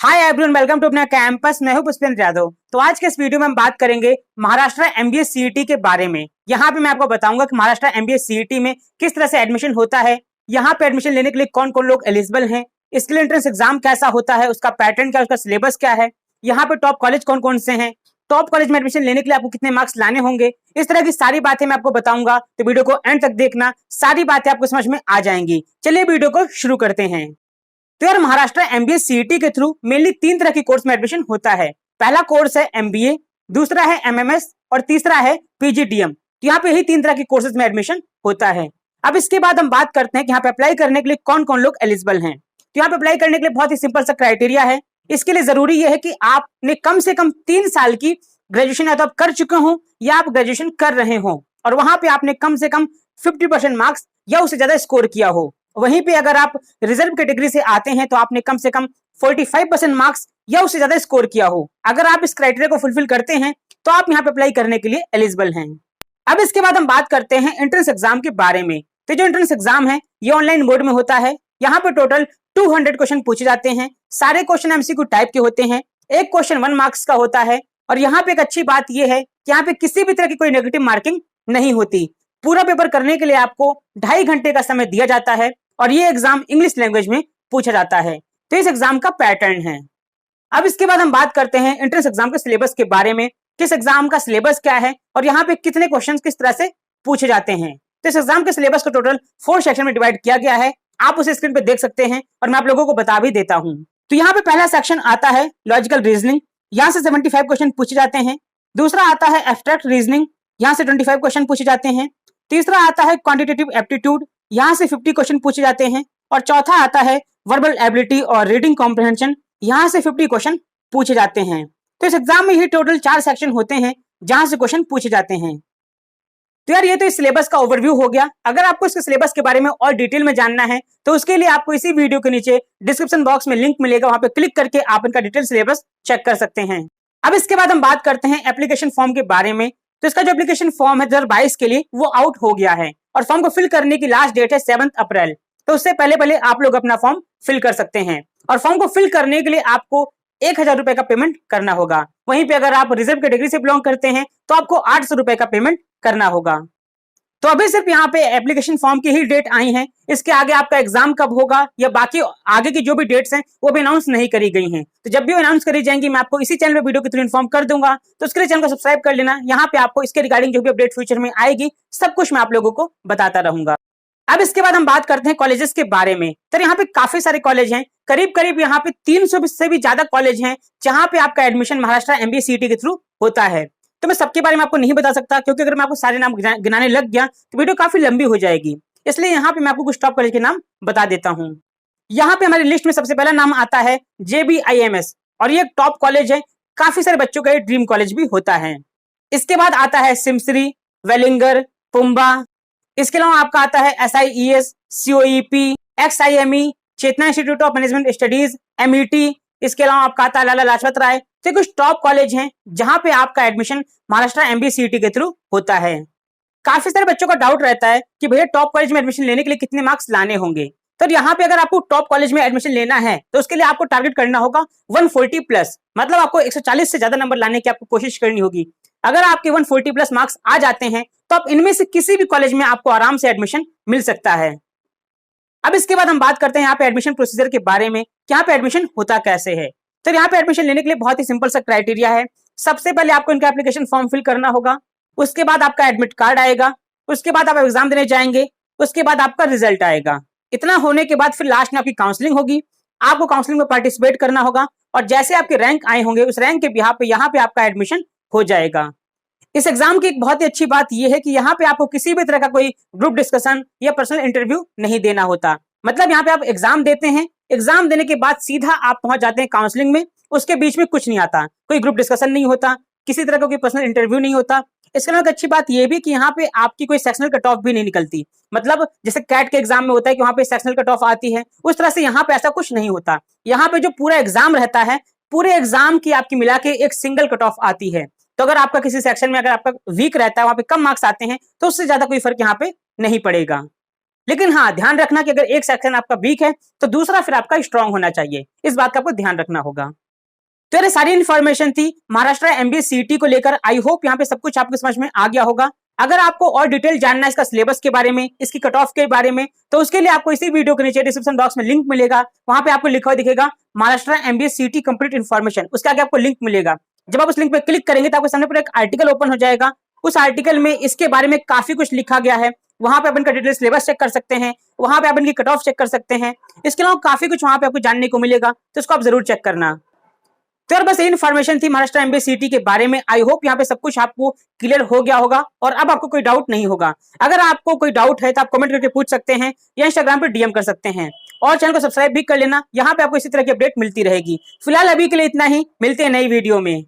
Hi everyone, welcome to अपना campus. मैं हूं पुष्पेंद्र यादव। तो आज के इस वीडियो में हम बात करेंगे महाराष्ट्र एमबीए सीईटी के बारे में। यहाँ पे मैं आपको बताऊंगा कि महाराष्ट्र एमबीए सीईटी में किस तरह से एडमिशन होता है, यहाँ पे एडमिशन लेने के लिए कौन कौन लोग एलिजिबल हैं, इसके लिए एंट्रेंस एग्जाम कैसा होता है, उसका पैटर्न क्या है, उसका सिलेबस क्या है, यहाँ पे टॉप कॉलेज कौन कौन से हैं, टॉप कॉलेज में एडमिशन लेने के लिए आपको कितने मार्क्स लाने होंगे, इस तरह की सारी बातें मैं आपको बताऊंगा। तो वीडियो को एंड तक देखना, सारी बातें आपको समझ में आ जाएंगी। चलिए वीडियो को शुरू करते हैं। तो यार महाराष्ट्र एमबीए सीईटी के थ्रू मेनली 3 तरह की कोर्स में एडमिशन होता है। पहला कोर्स है एमबीए, दूसरा है एमएमएस और तीसरा है पीजीडीएम। तो यहाँ पे ही 3 तरह की कोर्सेज में एडमिशन होता है। अब इसके बाद हम बात करते हैं कि यहाँ पे अप्लाई करने के लिए कौन कौन लोग एलिजिबल हैं। तो यहाँ पे अप्लाई करने के लिए बहुत ही सिंपल सा क्राइटेरिया है। इसके लिए जरूरी यह है कि आपने कम से कम 3 साल की ग्रेजुएशन या तो आप कर चुके हो या आप ग्रेजुएशन कर रहे हो और वहां पे आपने कम से कम 50% मार्क्स या उससे ज्यादा स्कोर किया हो। वहीं पे अगर आप रिजर्व कैटेगरी से आते हैं तो आपने कम से कम 45% मार्क्स या उससे ज्यादा स्कोर किया हो। अगर आप इस क्राइटेरिया को फुलफिल करते हैं तो आप यहाँ पे अप्लाई करने के लिए एलिजिबल हैं। अब इसके बाद हम बात करते हैं एंट्रेंस एग्जाम के बारे में। तो जो एंट्रेंस एग्जाम है ये ऑनलाइन मोड में होता है। यहाँ पे टोटल 200 क्वेश्चन पूछे जाते हैं। सारे क्वेश्चन एमसीक्यू टाइप के होते हैं। एक क्वेश्चन 1 मार्क्स का होता है और यहाँ पे एक अच्छी बात यह है कि यहाँ पे किसी भी तरह की कोई नेगेटिव मार्किंग नहीं होती। पूरा पेपर करने के लिए आपको 2.5 घंटे का समय दिया जाता है और ये एग्जाम इंग्लिश लैंग्वेज में पूछा जाता है। तो इस एग्जाम का पैटर्न है। अब इसके बाद हम बात करते हैं एंट्रेंस एग्जाम के सिलेबस के बारे में। किस एग्जाम का सिलेबस क्या है और यहाँ पे कितने क्वेश्चंस किस तरह से पूछे जाते हैं। तो इस एग्जाम के सिलेबस को टोटल 4 सेक्शन में डिवाइड किया गया है। आप उसे स्क्रीन पे देख सकते हैं और मैं आप लोगों को बता भी देता हूँ। तो यहाँ पे पहला सेक्शन आता है लॉजिकल रीजनिंग, यहाँ से 75 क्वेश्चन पूछे जाते हैं। दूसरा आता है एब्स्ट्रैक्ट रीजनिंग, यहाँ से 25 क्वेश्चन पूछे जाते हैं। तीसरा आता है क्वांटिटेटिव एप्टीट्यूड, यहाँ से 50 क्वेश्चन पूछे जाते हैं। और चौथा आता है वर्बल एबिलिटी और रीडिंग कॉम्प्रिहेंशन, यहाँ से 50 क्वेश्चन पूछे जाते हैं। तो इस एग्जाम में ही टोटल 4 सेक्शन होते हैं जहां से क्वेश्चन पूछे जाते हैं। तो यार ये तो इस सिलेबस का ओवरव्यू हो गया। अगर आपको इसके सिलेबस के बारे में और डिटेल में जानना है तो उसके लिए आपको इसी वीडियो के नीचे डिस्क्रिप्शन बॉक्स में लिंक मिलेगा, वहां पे क्लिक करके आप इनका डिटेल सिलेबस चेक कर सकते हैं। अब इसके बाद हम बात करते हैं एप्लीकेशन फॉर्म के बारे में। तो इसका जो एप्लीकेशन फॉर्म है 2022 के लिए वो आउट हो गया है और फॉर्म को फिल करने की लास्ट डेट है 7 अप्रैल। तो उससे पहले आप लोग अपना फॉर्म फिल कर सकते हैं और फॉर्म को फिल करने के लिए आपको 1000 रुपए का पेमेंट करना होगा। वहीं पे अगर आप रिजर्व कैटेगरी से बिलोंग करते हैं तो आपको 800 रुपए का पेमेंट करना होगा। तो अभी सिर्फ यहाँ पे एप्लीकेशन फॉर्म की ही डेट आई है। इसके आगे आपका एग्जाम कब होगा या बाकी आगे की जो भी डेट्स हैं वो भी अनाउंस नहीं करी गई हैं। तो जब भी अनाउंस करी जाएंगी मैं आपको इसी चैनल पे वीडियो के थ्रू इन्फॉर्म कर दूंगा। तो उसके लिए चैनल को सब्सक्राइब कर लेना। यहाँ पे आपको इसके रिगार्डिंग जो भी अपडेट फ्यूचर में आएगी सब कुछ मैं आप लोगों को बताता रहूंगा। अब इसके बाद हम बात करते हैं कॉलेजेस के बारे में। तो यहाँ पे काफी सारे कॉलेज हैं, करीब करीब यहाँ पे 300 से भी ज्यादा कॉलेज हैं जहां पे आपका एडमिशन महाराष्ट्र एमबीए सीईटी के थ्रू होता है। तो मैं सबके बारे में आपको नहीं बता सकता क्योंकि अगर मैं आपको सारे नाम गिनाने लग गया तो वीडियो काफी लंबी हो जाएगी। इसलिए यहाँ पे मैं आपको कुछ टॉप कॉलेज के नाम बता देता हूँ। यहाँ पे हमारी लिस्ट में सबसे पहला नाम आता है JBIMS और ये एक टॉप कॉलेज है। काफी सारे बच्चों का ये ड्रीम कॉलेज भी होता है। इसके बाद आता है सिमसरी, वेलिंगर, पुम्बा। इसके अलावा आपका आता है SIES, COEP, XIME, Chetana institute of management studies, MET। इसके अलावा आपका आता है लाला लाजपत राय। तो कुछ टॉप कॉलेज हैं जहां पे आपका एडमिशन महाराष्ट्र एमबीए सीईटी के थ्रू होता है। काफी सारे बच्चों का डाउट रहता है कि भैया टॉप कॉलेज में एडमिशन लेने के लिए कितने मार्क्स लाने होंगे। तो यहाँ पे अगर आपको टॉप कॉलेज में एडमिशन लेना है तो उसके लिए आपको टारगेट करना होगा 140 प्लस, मतलब आपको 140 से ज्यादा नंबर लाने की आपको कोशिश करनी होगी। अगर आपके 140 प्लस मार्क्स आ जाते हैं तो आप इनमें से किसी भी कॉलेज में आपको आराम से एडमिशन मिल सकता है। अब इसके बाद हम बात करते हैं यहाँ पे एडमिशन प्रोसीजर के बारे में, यहाँ पे एडमिशन होता कैसे है। तो यहाँ पे एडमिशन लेने के लिए बहुत ही सिंपल सा क्राइटेरिया है। सबसे पहले आपको इनका एप्लीकेशन फॉर्म फिल करना होगा, उसके बाद आपका एडमिट कार्ड आएगा, उसके बाद आप एग्जाम देने जाएंगे, उसके बाद आपका रिजल्ट आएगा। इतना होने के बाद फिर लास्ट में आपकी काउंसलिंग होगी। आपको काउंसलिंग में पार्टिसिपेट करना होगा और जैसे आपके रैंक आए होंगे उस रैंक के बिहाफ पे यहाँ पे आपका एडमिशन हो जाएगा। इस एग्जाम की एक बहुत ही अच्छी बात यह है कि यहाँ पे आपको किसी भी तरह का कोई ग्रुप डिस्कशन या पर्सनल इंटरव्यू नहीं देना होता। मतलब यहाँ पे आप एग्जाम देते हैं, एग्जाम देने के बाद सीधा आप पहुंच जाते हैं काउंसलिंग में। उसके बीच में कुछ नहीं आता, कोई ग्रुप डिस्कशन नहीं होता, किसी तरह का कोई पर्सनल इंटरव्यू नहीं होता। इसके अलावा एक अच्छी बात यह भी कि यहाँ पे आपकी कोई सेक्शनल कट ऑफ भी नहीं निकलती। मतलब जैसे कैट के एग्जाम में होता है कि वहां पे सेक्शनल कट ऑफ आती है, उस तरह से यहाँ पे ऐसा कुछ नहीं होता। यहाँ पे जो पूरा एग्जाम रहता है, पूरे एग्जाम की आपकी मिला के एक सिंगल कट ऑफ आती है। तो अगर आपका किसी सेक्शन में अगर आपका वीक रहता है, वहां पे कम मार्क्स आते हैं, तो उससे ज्यादा कोई फर्क यहाँ पे नहीं पड़ेगा। लेकिन हाँ, ध्यान रखना कि अगर एक सेक्शन आपका वीक है तो दूसरा फिर आपका स्ट्रांग होना चाहिए। इस बात का आपको ध्यान रखना होगा। तो ये सारी इन्फॉर्मेशन थी महाराष्ट्र एमबीए सीईटी को लेकर। आई होप यहाँ पे सब कुछ आपको समझ में आ गया होगा। अगर आपको और डिटेल जानना है इसका सिलेबस के बारे में, इसकी कट ऑफ के बारे में, तो उसके लिए आपको इसी वीडियो के नीचे डिस्क्रिप्शन बॉक्स में लिंक मिलेगा। वहां पे आपको लिखा हुआ दिखेगा Maharashtra MBA CET complete information, उसके आगे आपको लिंक मिलेगा। जब आप उस लिंक पे क्लिक करेंगे तो आपके सामने पर एक आर्टिकल ओपन हो जाएगा। उस आर्टिकल में इसके बारे में काफी कुछ लिखा गया है। वहां पे आप इनका डिटेल सिलेबस चेक कर सकते हैं, वहां पे आप इनकी कट ऑफ चेक कर सकते हैं। इसके अलावा काफी कुछ वहां पे आपको जानने को मिलेगा, तो इसको आप जरूर चेक करना। तो यार बस ये इन्फॉर्मेशन थी महाराष्ट्र एमबीए सीईटी के बारे में। आई होप यहाँ पे सब कुछ आपको क्लियर हो गया होगा और अब आपको कोई डाउट नहीं होगा। अगर आपको कोई डाउट है तो आप कमेंट करके पूछ सकते हैं या इंस्टाग्राम पे डीएम कर सकते हैं, और चैनल को सब्सक्राइब भी कर लेना। यहाँ पे आपको इसी तरह की अपडेट मिलती रहेगी। फिलहाल अभी के लिए इतना ही, मिलते हैं नई वीडियो में।